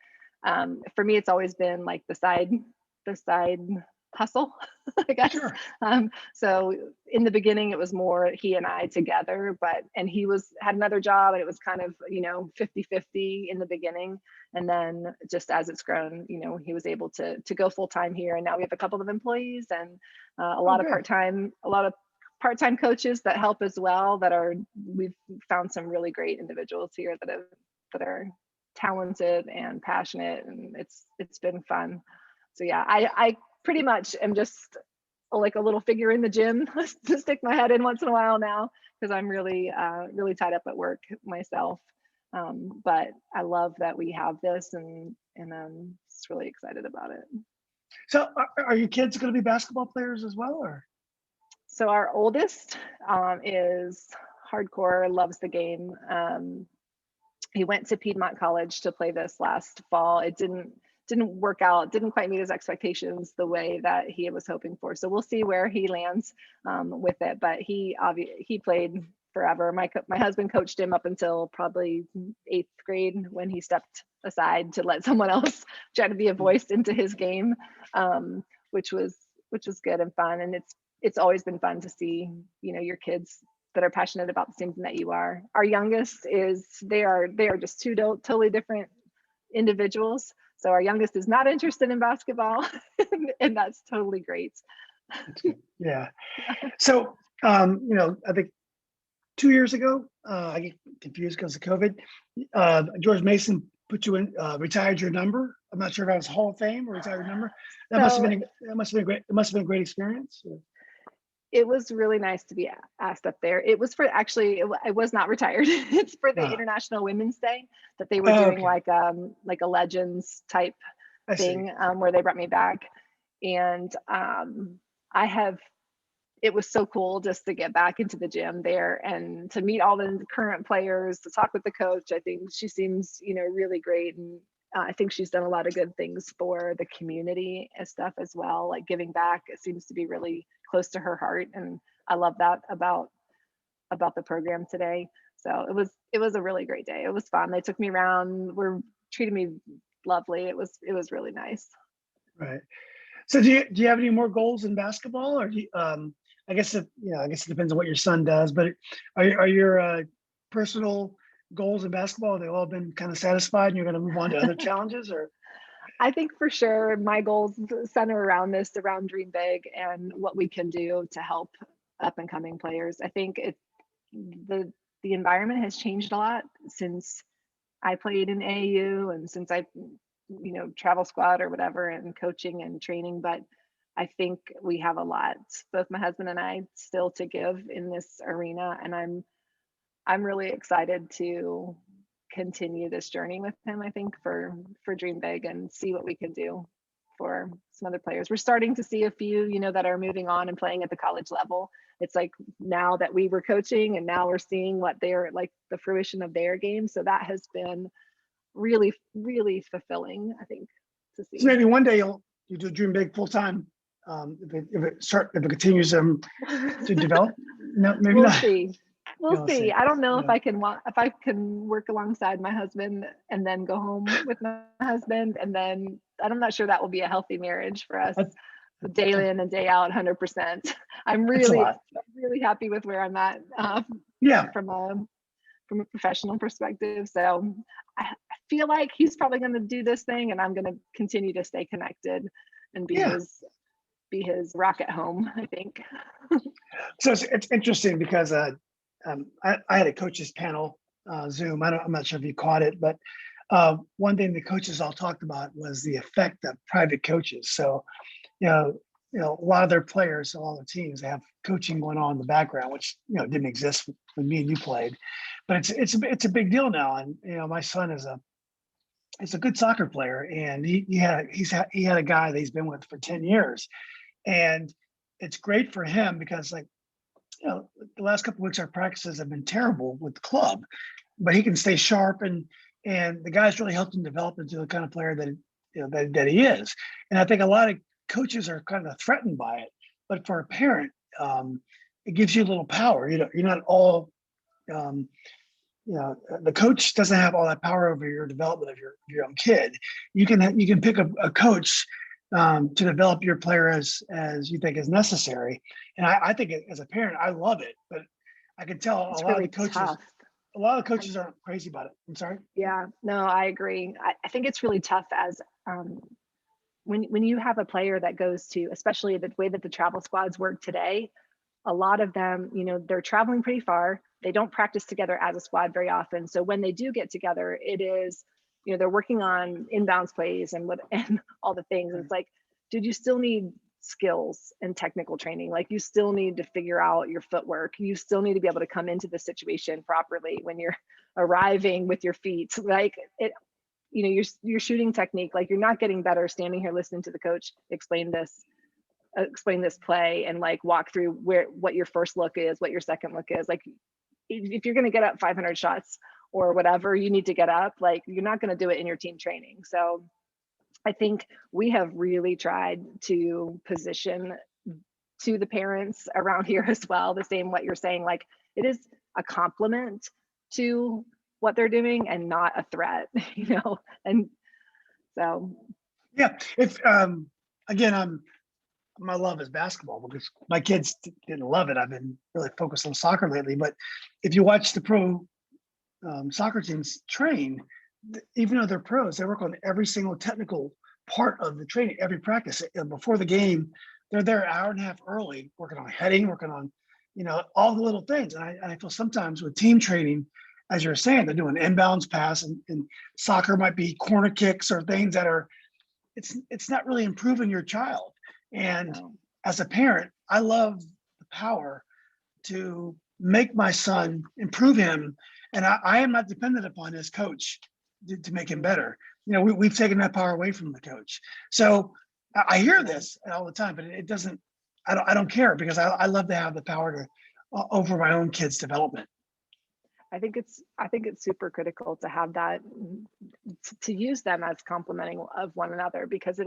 A: for me, it's always been like the side hustle, I guess.
B: Sure.
A: So in the beginning, it was more he and I together, and he had another job, and it was kind of, 50-50 in the beginning. And then just as it's grown, he was able to go full time here. And now we have a couple of employees and a lot of part-time coaches that help as well, we've found some really great individuals here that are talented and passionate, and it's been fun. So yeah, I pretty much am just like a little figure in the gym to stick my head in once in a while now, because I'm really tied up at work myself. But I love that we have this, and I'm just really excited about it.
B: So are your kids going to be basketball players as well, or?
A: So our oldest is hardcore, loves the game. He went to Piedmont College to play this last fall. It didn't work out, didn't quite meet his expectations the way that he was hoping for. So we'll see where he lands with it. But he played forever. My husband coached him up until probably 8th grade, when he stepped aside to let someone else try to be a voice into his game, which was good and fun. And it's always been fun to see, your kids that are passionate about the same thing that you are. Our youngest they are just two totally different individuals. So our youngest is not interested in basketball, and that's totally great.
B: Yeah. So, I think 2 years ago, I get confused because of COVID. George Mason put you in, retired your number. I'm not sure if that was Hall of Fame or retired your number. That must have been great. It must have been a great experience.
A: It was really nice to be asked up there. It was it was not retired. It's for the International Women's Day that they were doing, like a Legends type thing, where they brought me back. And it was so cool just to get back into the gym there and to meet all the current players, to talk with the coach. I think she seems, really great. And I think she's done a lot of good things for the community and stuff as well, like giving back. It seems to be really close to her heart, and I love that about the program today. So it was a really great day. It was fun. They took me around, treated me lovely. It was really nice.
B: Right. So do you have any more goals in basketball, or I guess it depends on what your son does, but are your personal goals in basketball, they all been kind of satisfied and you're going to move on to other challenges, or?
A: I think for sure my goals center around Dream Big and what we can do to help up and coming players. I think the environment has changed a lot since I played in AAU and since I, travel squad or whatever, and coaching and training. But I think we have a lot, both my husband and I, still to give in this arena. And I'm really excited to continue this journey with him, I think, for Dream Big, and see what we can do for some other players. We're starting to see a few, that are moving on and playing at the college level. It's like now that we were coaching, and now we're seeing what they're like, the fruition of their game. So that has been really, really fulfilling, I think, to see.
B: So maybe one day you do Dream Big full time, if it continues to develop. No, maybe
A: we'll
B: not.
A: see. We'll see. I don't know if I can work alongside my husband and then go home with my husband, and then I'm not sure that will be a healthy marriage for us. Day in and day out, 100%. I'm really happy with where I'm at. From a professional perspective. So I feel like he's probably going to do this thing, and I'm going to continue to stay connected and
B: Yeah.
A: be his rock at home, I think.
B: So it's interesting because I had a coaches panel Zoom. I'm not sure if you caught it, but one thing the coaches all talked about was the effect of private coaches. So you know, a lot of their players, a lot of the teams, they have coaching going on in the background, which didn't exist when me and you played. But it's a big deal now. And my son is a good soccer player, and he had a guy that he's been with for 10 years, and it's great for him because the last couple of weeks our practices have been terrible with the club, but he can stay sharp, and the guys really helped him develop into the kind of player that he is. And I think a lot of coaches are kind of threatened by it, but for a parent, it gives you a little power. You're not all the coach doesn't have all that power over your development of your own kid. You can pick a coach to develop your player as you think is necessary. And I think as a parent, I love it, but I can tell
A: It's
B: a lot
A: really
B: of the coaches,
A: tough.
B: a lot of coaches aren't crazy about it. I'm sorry.
A: Yeah, no, I agree. I think it's really tough as when you have a player that goes to, especially the way that the travel squads work today, a lot of them, they're traveling pretty far. They don't practice together as a squad very often. So when they do get together, it is, they're working on inbounds plays and all the things. And it's like, dude, you still need skills and technical training. Like, you still need to figure out your footwork. You still need to be able to come into the situation properly when you're arriving with your feet. Like your shooting technique, like, you're not getting better standing here listening to the coach explain this play and like walk through what your first look is, what your second look is. Like, if you're going to get up 500 shots or whatever you need to get up, like, you're not going to do it in your team training. So I think we have really tried to position to the parents around here as well, the same what you're saying, like, it is a compliment to what they're doing and not a threat, and so.
B: Yeah. If again, my love is basketball because my kids didn't love it. I've been really focused on soccer lately. But if you watch the pro soccer teams train, even though they're pros, they work on every single technical part of the training, every practice. Before the game, they're there an hour and a half early, working on heading, working on, all the little things. And I feel sometimes with team training, as you're saying, they're doing inbounds pass, and soccer might be corner kicks or things that are, it's not really improving your child. And as a parent, I love the power to make my son, improve him. And I am not dependent upon his coach to make him better. We've taken that power away from the coach. So I hear this all the time, but it doesn't, I don't care because I love to have the power to over my own kids' development.
A: I think it's super critical to have that, to use them as complementing of one another, because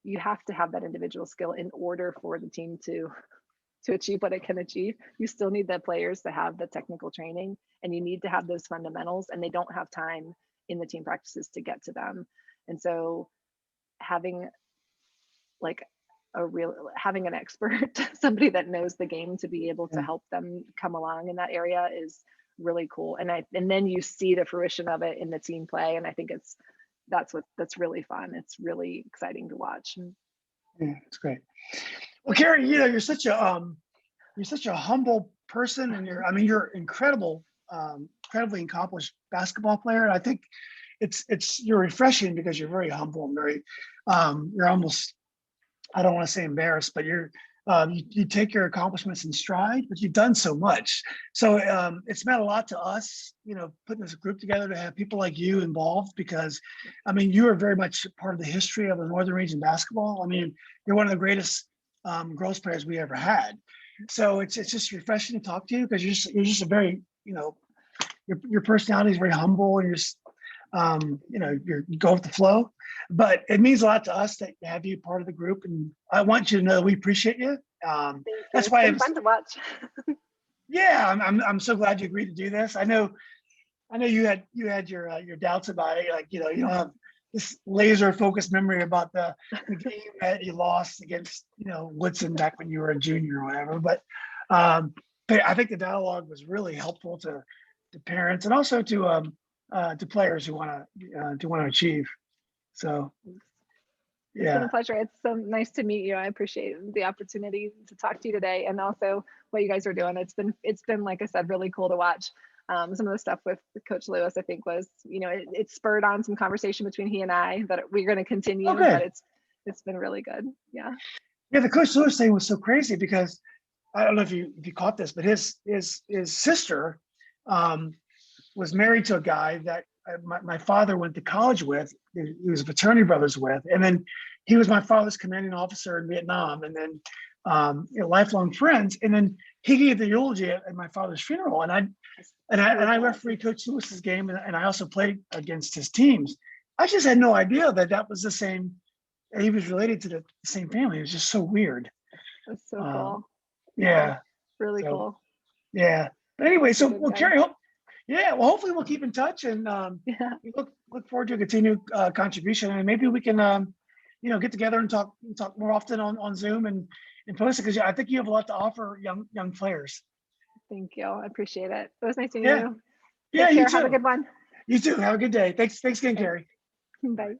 A: you have to have that individual skill in order for the team to achieve what it can achieve. You still need the players to have the technical training, and you need to have those fundamentals, and they don't have time in the team practices to get to them. And so having having an expert, somebody that knows the game, to be able to help them come along in that area is really cool. And then you see the fruition of it in the team play. And I think that's really fun. It's really exciting to watch.
B: Yeah, it's great. Well, Keri, you're such a humble person, and you're incredibly accomplished basketball player. And I think you're refreshing because you're very humble and very, you're almost, I don't want to say embarrassed, but you take your accomplishments in stride, but you've done so much. So it's meant a lot to us, putting this group together to have people like you involved, because you are very much part of the history of the Northern Region basketball. You're one of the greatest girls players we ever had. So it's just refreshing to talk to you, because you're just a very, your personality is very humble, and you're just, you go with the flow. But it means a lot to us to have you part of the group, and I want you to know that we appreciate you. That's why
A: it's fun to watch.
B: Yeah, I'm so glad you agreed to do this. I know you had your doubts about it. Like, you don't have this laser focused memory about the game that you lost against, Woodson back when you were a junior or whatever. But I think the dialogue was really helpful to parents, and also to to players who want to achieve. So
A: It's been a
B: yeah.
A: pleasure. It's so nice to meet you. I appreciate the opportunity to talk to you today, and also what you guys are doing. It's been like I said, really cool to watch. Some of the stuff with Coach Lewis, I think, was, it spurred on some conversation between he and I that we're going to continue. But
B: Okay.
A: it's been really good. Yeah.
B: Yeah, the Coach Lewis thing was so crazy because I don't know if you caught this, but his sister was married to a guy that my father went to college with. He was fraternity brothers with, and then he was my father's commanding officer in Vietnam, and then lifelong friends. And then he gave the eulogy at my father's funeral, and I refereed Coach Lewis's game, and I also played against his teams. I just had no idea that was the same. He was related to the same family. It was just so weird.
A: That's so cool.
B: Yeah.
A: Really
B: So,
A: cool.
B: yeah. But anyway, so
A: Good
B: well,
A: guy.
B: Keri, well, hopefully we'll keep in touch, and
A: Yeah.
B: we look forward to a continued contribution, and maybe we can get together and talk more often on Zoom and post it, because I think you have a lot to offer young players.
A: Thank you. I appreciate it. It was nice meeting
B: Yeah.
A: you.
B: Yeah,
A: Take
B: you
A: care.
B: too.
A: Have a good one.
B: You too. Have a good day. Thanks again, Keri.
A: Bye.